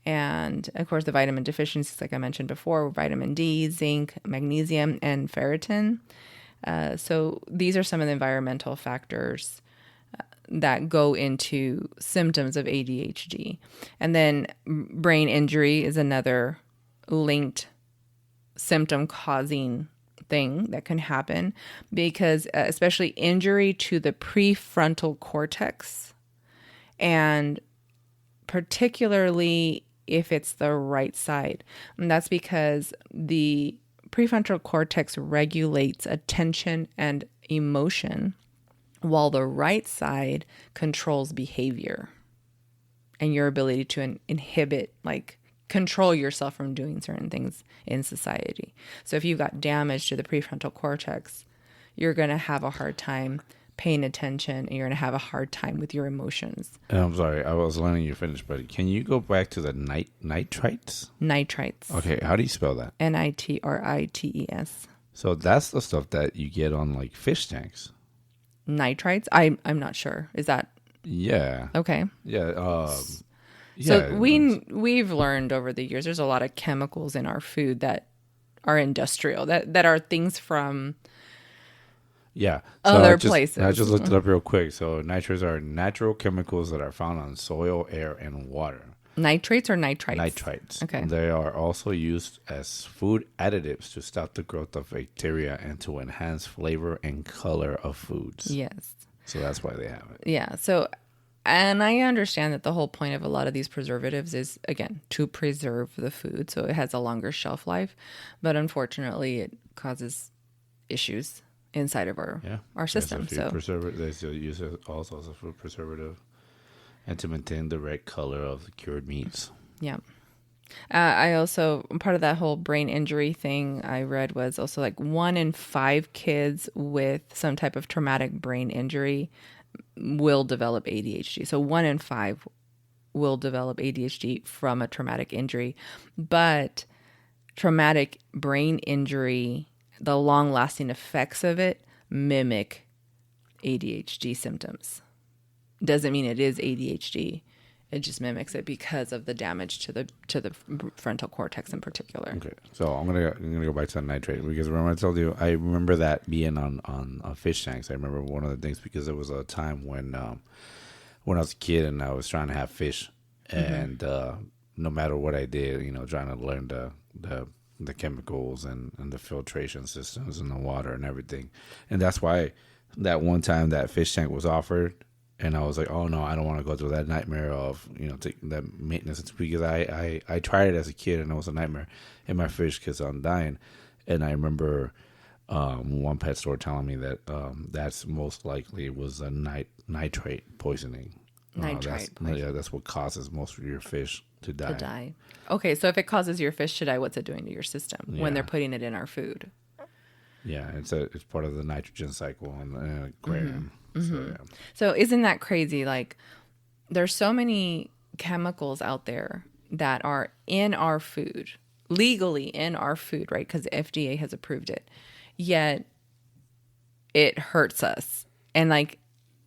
Speaker 1: And of course, the vitamin deficiencies, like I mentioned before, vitamin D, zinc, magnesium, and ferritin. So these are some of the environmental factors that go into symptoms of ADHD. And then brain injury is another linked symptom causing thing that can happen because especially injury to the prefrontal cortex, and particularly if it's the right side. And that's because the prefrontal cortex regulates attention and emotion, while the right side controls behavior and your ability to inhibit, like control yourself from doing certain things in society. So if you've got damage to the prefrontal cortex, you're going to have a hard time paying attention and you're going to have a hard time with your emotions.
Speaker 2: I'm sorry, I was letting you finish, but can you go back to the nitrites?
Speaker 1: Nitrites.
Speaker 2: Okay, how do you spell that?
Speaker 1: Nitrites.
Speaker 2: So that's the stuff that you get on like fish tanks.
Speaker 1: Nitrites? I'm not sure. Is that?
Speaker 2: Yeah.
Speaker 1: Okay.
Speaker 2: Yeah.
Speaker 1: So we've learned over the years there's a lot of chemicals in our food that are industrial, that are things from other places.
Speaker 2: I just looked it up real quick. So nitrates are natural chemicals that are found on soil, air, and water.
Speaker 1: Nitrates or nitrites?
Speaker 2: Nitrites.
Speaker 1: Okay.
Speaker 2: They are also used as food additives to stop the growth of bacteria and to enhance flavor and color of foods.
Speaker 1: Yes.
Speaker 2: So that's why they have it.
Speaker 1: Yeah. So, and I understand that the whole point of a lot of these preservatives is, again, to preserve the food. So it has a longer shelf life. But unfortunately, it causes issues inside of our system.
Speaker 2: They still use it also as a food preservative and to maintain the red color of the cured meats.
Speaker 1: Yeah. I also, part of that whole brain injury thing I read was also like 1 in 5 kids with some type of traumatic brain injury will develop ADHD. So 1 in 5 will develop ADHD from a traumatic injury. But traumatic brain injury, the long-lasting effects of it mimic ADHD symptoms. Doesn't mean it is ADHD. It just mimics it because of the damage to the frontal cortex in particular.
Speaker 2: Okay, so I'm gonna go back to the nitrate because remember I told you I remember that being on fish tanks. I remember one of the things because there was a time when I was a kid and I was trying to have fish, and no matter what I did, trying to learn the chemicals and the filtration systems in the water and everything, and that's why that one time that fish tank was offered. And I was like, oh, no, I don't want to go through that nightmare of, taking that maintenance. It's because I tried it as a kid, and it was a nightmare in my fish because I'm dying. And I remember one pet store telling me that that's most likely was a nitrate poisoning.
Speaker 1: Nitrite poisoning.
Speaker 2: Yeah, that's what causes most of your fish to die.
Speaker 1: To die. Okay, so if it causes your fish to die, what's it doing to your system when they're putting it in our food?
Speaker 2: Yeah, it's part of the nitrogen cycle in the aquarium.
Speaker 1: So isn't that crazy? Like, there's so many chemicals out there that are in our food, legally in our food, right? Because the FDA has approved it. Yet it hurts us. And like,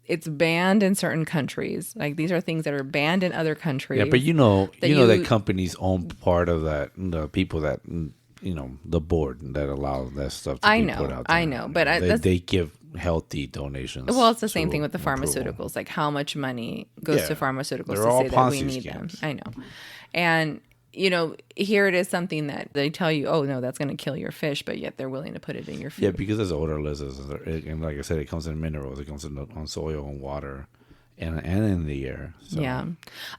Speaker 1: it's banned in certain countries. Like, these are things that are banned in other countries.
Speaker 2: Yeah, but that companies own part of that, the people that, the board that allows that stuff to be put out there.
Speaker 1: I know, but
Speaker 2: they give healthy donations.
Speaker 1: Well, it's the same thing with the pharmaceuticals. Approval. Like, how much money goes to pharmaceuticals to say that we need them. I know. And, here it is something that they tell you, oh, no, that's going to kill your fish, but yet they're willing to put it in your food.
Speaker 2: Yeah, because it's odorless. And like I said, it comes in minerals. It comes on soil and water and in the air. So.
Speaker 1: Yeah.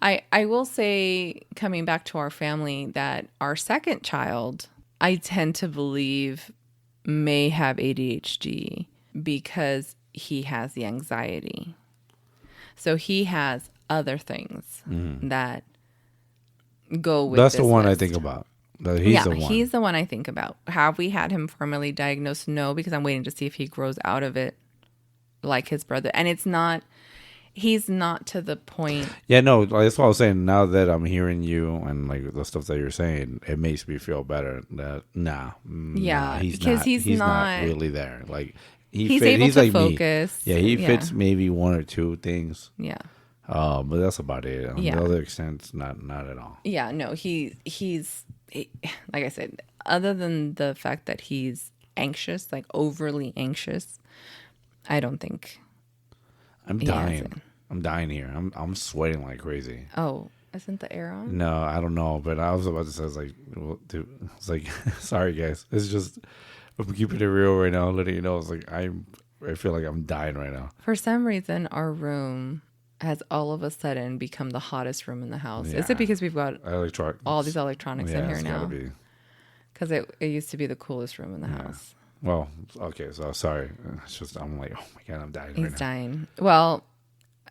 Speaker 1: I will say, coming back to our family, that our second child, I tend to believe, may have ADHD because he has the anxiety. So he has other things that go with
Speaker 2: That's
Speaker 1: this
Speaker 2: the one
Speaker 1: list.
Speaker 2: I think about. He's the one.
Speaker 1: He's the one I think about. Have we had him formally diagnosed? No, because I'm waiting to see if he grows out of it like his brother. And he's not to the point.
Speaker 2: Yeah, no, that's what I was saying. Now that I'm hearing you and like the stuff that you're saying, it makes me feel better that he's not really there. Like
Speaker 1: he's able to focus.
Speaker 2: Me. Yeah, he fits maybe one or two things.
Speaker 1: Yeah.
Speaker 2: But that's about it. On the other extent, not at all.
Speaker 1: Yeah, no, he's like I said, other than the fact that he's anxious, like overly anxious, I don't think.
Speaker 2: I'm dying. I'm dying here. I'm sweating like crazy.
Speaker 1: Oh, isn't the air on?
Speaker 2: No, I don't know. But I was about to say, I was like, well, dude, it's like, sorry guys. It's just, I'm keeping it real right now. Letting you know, it's like I feel like I'm dying right now.
Speaker 1: For some reason, our room has all of a sudden become the hottest room in the house. Yeah. Is it because we've got all these electronics in here now? Because it used to be the coolest room in the house.
Speaker 2: Well, okay, so sorry. It's just, I'm like, oh my God, I'm dying right now.
Speaker 1: He's dying. Well,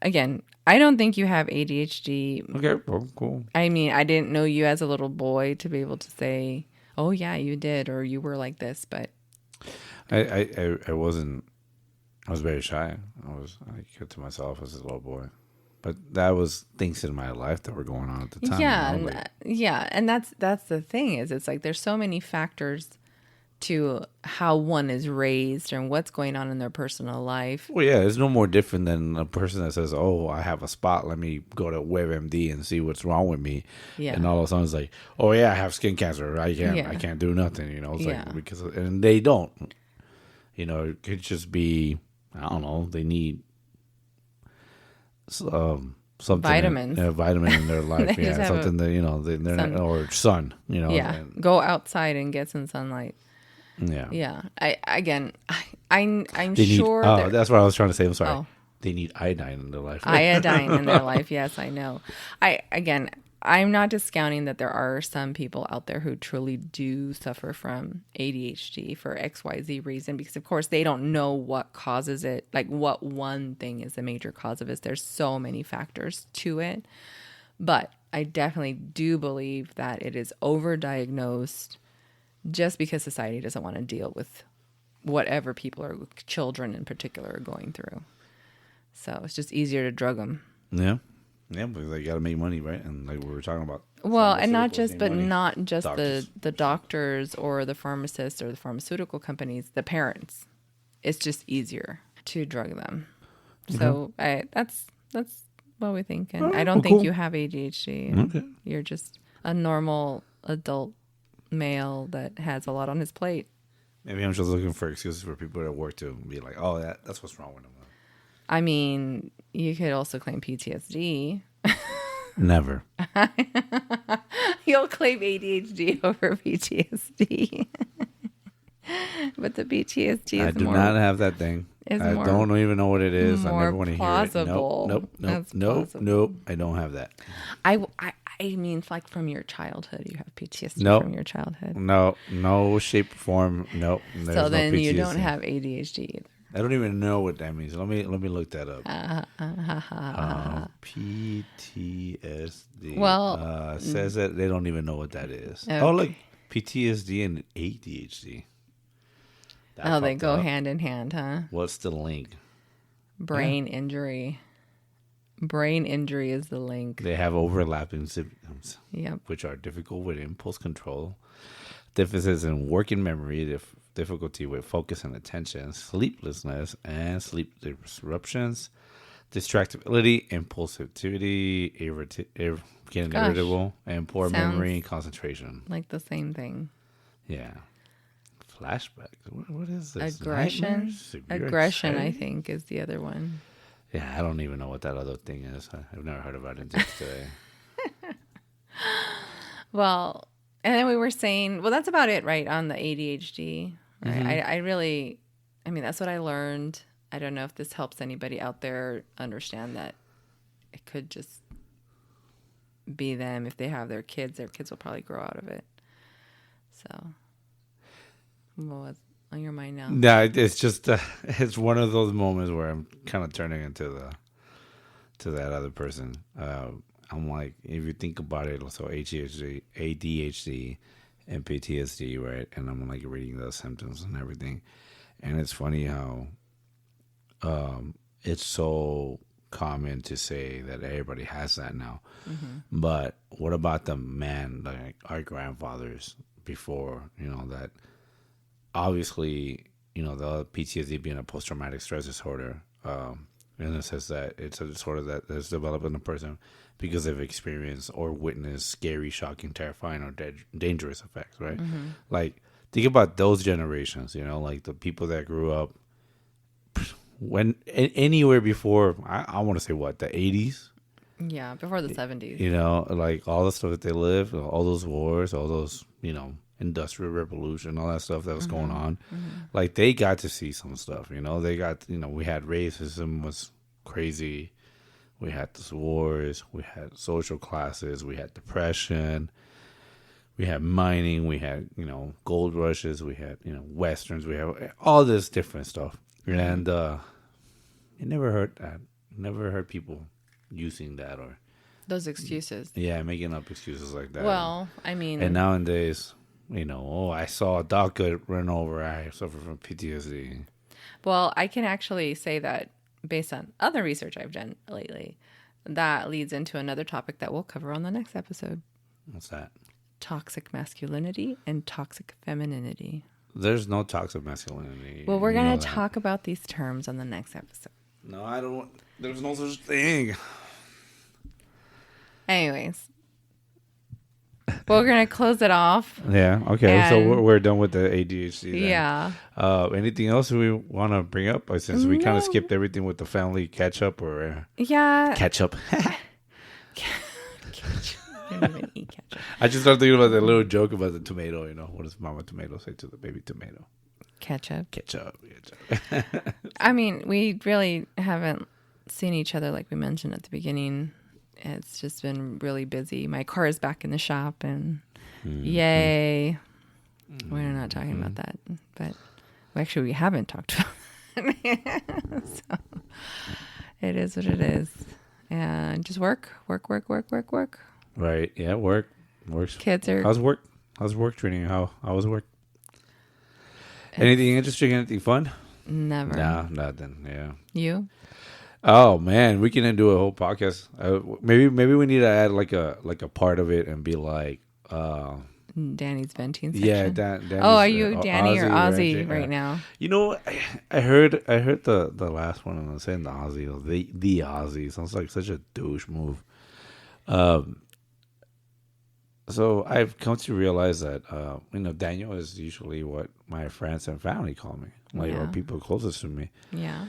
Speaker 1: again, I don't think you have ADHD.
Speaker 2: Okay, well, cool.
Speaker 1: I mean, I didn't know you as a little boy to be able to say, oh yeah, you did, or you were like this, but.
Speaker 2: I wasn't, I was very shy. I kept to myself as a little boy. But that was things in my life that were going on at the time.
Speaker 1: Yeah, and that's the thing is, it's like there's so many factors to how one is raised and what's going on in their personal life.
Speaker 2: Well, yeah, it's no more different than a person that says, "Oh, I have a spot. Let me go to WebMD and see what's wrong with me." Yeah. And all of a sudden, it's like, "Oh yeah, I have skin cancer. I can't do nothing." It's like because and they don't. It could just be, I don't know. They need something,
Speaker 1: vitamins,
Speaker 2: vitamin in their life, something that they're not, or sun,
Speaker 1: go outside and get some sunlight. I'm sure.
Speaker 2: That's what I was trying to say. I'm sorry. They need iodine in their life.
Speaker 1: Iodine in their life. Yes, I know. I'm not discounting that there are some people out there who truly do suffer from ADHD for XYZ reason, because of course they don't know what causes it, like what one thing is the major cause of it. There's so many factors to it. But I definitely do believe that it is overdiagnosed just because society doesn't want to deal with whatever children in particular, are going through. So it's just easier to drug them.
Speaker 2: Yeah. Yeah, because they got to make money, right? And like we were talking about.
Speaker 1: Well, and not just the doctors or the pharmacists or the pharmaceutical companies, the parents. It's just easier to drug them. Mm-hmm. So that's what we think. And I don't think you have ADHD.
Speaker 2: Okay.
Speaker 1: You're just a normal adult male that has a lot on his plate.
Speaker 2: Maybe I'm just looking for excuses for people at work to be like, oh, that's what's wrong with them.
Speaker 1: I mean, you could also claim PTSD.
Speaker 2: Never.
Speaker 1: You'll claim ADHD over PTSD. But the PTSD is
Speaker 2: I do not have that thing. I don't even know what it is. I never want to hear it. Nope. I don't have that.
Speaker 1: I mean, like from your childhood, you have PTSD from your childhood.
Speaker 2: No shape or form. Nope.
Speaker 1: So then you don't have ADHD either.
Speaker 2: I don't even know what that means. Let me look that up. PTSD.
Speaker 1: Well,
Speaker 2: Says that they don't even know what that is.
Speaker 1: okay.
Speaker 2: Oh, look, PTSD and ADHD.
Speaker 1: That they go hand in hand, huh?
Speaker 2: What's the link?
Speaker 1: Brain injury. Brain injury is the link.
Speaker 2: They have overlapping symptoms,
Speaker 1: yep,
Speaker 2: which are difficult with impulse control, deficits in working memory, difficulty with focus and attention, sleeplessness and sleep disruptions, distractibility, impulsivity, getting irritable, and poor memory and concentration.
Speaker 1: Like the same thing.
Speaker 2: Yeah. Flashbacks. What is this?
Speaker 1: Aggression. Aggression, I think, is the other one.
Speaker 2: Yeah, I don't even know what that other thing is. I've never heard about it until today.
Speaker 1: Well, and then we were saying, well, that's about it, right, on the ADHD. Right? Mm-hmm. I mean, that's what I learned. I don't know if this helps anybody out there understand that it could just be them. If they have their kids will probably grow out of it. So, what's on your mind now?
Speaker 2: No, it's just it's one of those moments where I'm kind of turning into that other person. I'm like, if you think about it, so ADHD, and PTSD, right? And I'm like reading those symptoms and everything, and it's funny how it's so common to say that everybody has that now. Mm-hmm. But what about the man, like our grandfathers before, that obviously, the PTSD being a post-traumatic stress disorder, and it says that it's a disorder that is developed in a person because they've experienced or witnessed scary, shocking, terrifying, or dangerous effects, right? Mm-hmm. Like, think about those generations, like the people that grew up anywhere before, I want to say the 80s?
Speaker 1: Yeah, before the 70s.
Speaker 2: Like all the stuff that they lived, all those wars, all those, industrial revolution, all that stuff that was going on. Mm-hmm. Like they got to see some stuff, they got, we had racism was crazy. We had those wars, we had social classes, we had depression, we had mining, we had, gold rushes, we had, westerns, we have all this different stuff. And you never heard that. Never heard people using that or
Speaker 1: those excuses.
Speaker 2: Yeah, making up excuses like that.
Speaker 1: Well, I mean,
Speaker 2: and nowadays, I saw a dog get run over. I suffer from PTSD.
Speaker 1: Well, I can actually say that based on other research I've done lately, that leads into another topic that we'll cover on the next episode.
Speaker 2: What's that?
Speaker 1: Toxic masculinity and toxic femininity.
Speaker 2: There's no toxic masculinity.
Speaker 1: Well, we're going to talk about these terms on the next episode.
Speaker 2: No, I don't. There's no such thing.
Speaker 1: Anyways. We're going to close it off.
Speaker 2: Yeah, okay. So we're done with the ADHD then.
Speaker 1: Yeah.
Speaker 2: Anything else we want to bring up? Since we kind of skipped everything with the family catch-up or...
Speaker 1: Yeah.
Speaker 2: Ketchup.
Speaker 1: I don't even eat ketchup.
Speaker 2: I just started thinking about that little joke about the tomato, What does Mama Tomato say to the baby tomato?
Speaker 1: Ketchup.
Speaker 2: I
Speaker 1: mean, we really haven't seen each other like we mentioned at the beginning. It's just been really busy. My car is back in the shop and yay. We're not talking about that. But we haven't talked about it. So it is what it is. And just work.
Speaker 2: Right. Yeah, works.
Speaker 1: Kids are...
Speaker 2: How's work treating you? How was work? Anything interesting? Anything fun?
Speaker 1: Never.
Speaker 2: No, nothing. Yeah.
Speaker 1: You?
Speaker 2: Oh man, we can do a whole podcast. Maybe we need to add like a part of it and be like
Speaker 1: Danny's venting section.
Speaker 2: Yeah, Danny's,
Speaker 1: are you Danny or Ozzy right now?
Speaker 2: I heard the last one and I'm saying the Ozzy, the Ozzy sounds like such a douche move. So I've come to realize that Daniel is usually what my friends and family call me, or people closest to me.
Speaker 1: Yeah.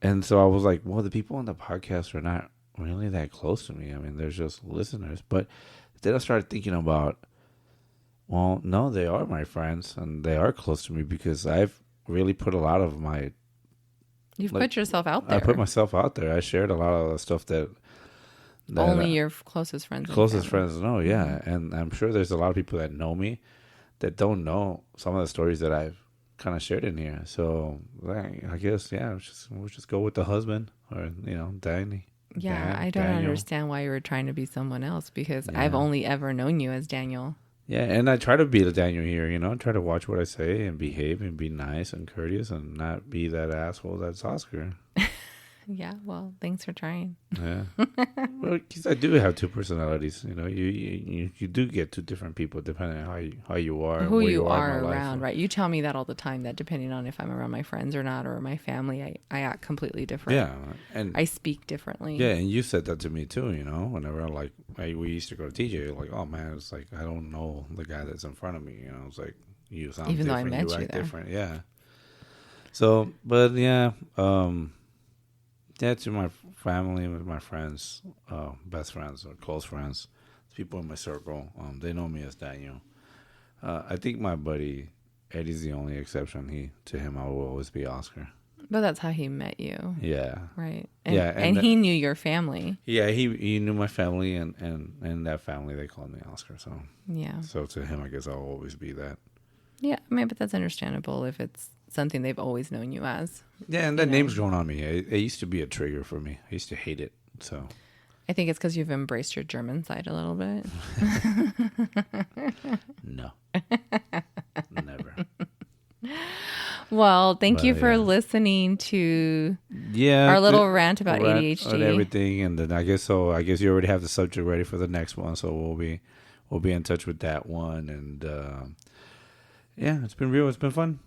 Speaker 2: And so I was like, well, the people on the podcast are not really that close to me. I mean, they're just listeners. But then I started thinking about, well, no, they are my friends and they are close to me because I've really put a lot of my...
Speaker 1: You've put yourself out there.
Speaker 2: I put myself out there. I shared a lot of the stuff that
Speaker 1: only your closest friends.
Speaker 2: Closest friends know, yeah. And I'm sure there's a lot of people that know me that don't know some of the stories that I've kind of shared in here. So I guess we'll just go with the husband, or Danny.
Speaker 1: Yeah, I don't understand why you were trying to be someone else, because I've only ever known you as Daniel.
Speaker 2: Yeah, and I try to be the Daniel here, try to watch what I say and behave and be nice and courteous and not be that asshole that's Oscar.
Speaker 1: Yeah, well, thanks for trying.
Speaker 2: Yeah. Well, because I do have two personalities. You do get two different people depending on how you are,
Speaker 1: who you are around, right? You tell me that all the time, that depending on if I'm around my friends or not, or my family, I act completely different.
Speaker 2: Yeah, and
Speaker 1: I speak differently.
Speaker 2: Yeah, and you said that to me too. Whenever we used to go to TJ, like, oh man, it's like I don't know the guy that's in front of me. It's like you sound
Speaker 1: even
Speaker 2: different,
Speaker 1: though I met
Speaker 2: you
Speaker 1: you
Speaker 2: act
Speaker 1: there.
Speaker 2: different. Yeah. So, but yeah, to my family, with my friends, best friends or close friends, people in my circle, they know me as Daniel. I think my buddy Eddie's the only exception. To him, I will always be Oscar.
Speaker 1: But that's how he met you.
Speaker 2: Yeah.
Speaker 1: Right. And he knew your family.
Speaker 2: Yeah, he knew my family, and that family, they called me Oscar. So
Speaker 1: yeah.
Speaker 2: So to him, I guess I'll always be that.
Speaker 1: Yeah, I mean, but that's understandable if it's something they've always known you as.
Speaker 2: Yeah, and that name's grown on me. It used to be a trigger for me. I used to hate it. So
Speaker 1: I think it's because you've embraced your German side a little bit.
Speaker 2: No. Never.
Speaker 1: Well, thank you for listening to our little rant about ADHD
Speaker 2: and everything. And then I guess you already have the subject ready for the next one, so we'll be in touch with that one. And it's been real. It's been fun.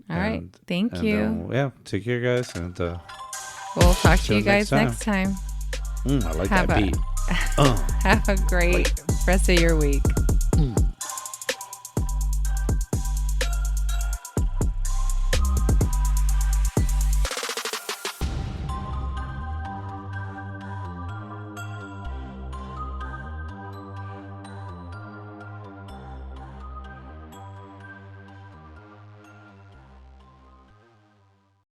Speaker 1: All right. Thank you.
Speaker 2: Take care, guys. And
Speaker 1: we'll talk to you guys next time.
Speaker 2: I like that beat.
Speaker 1: Have a great rest of your week.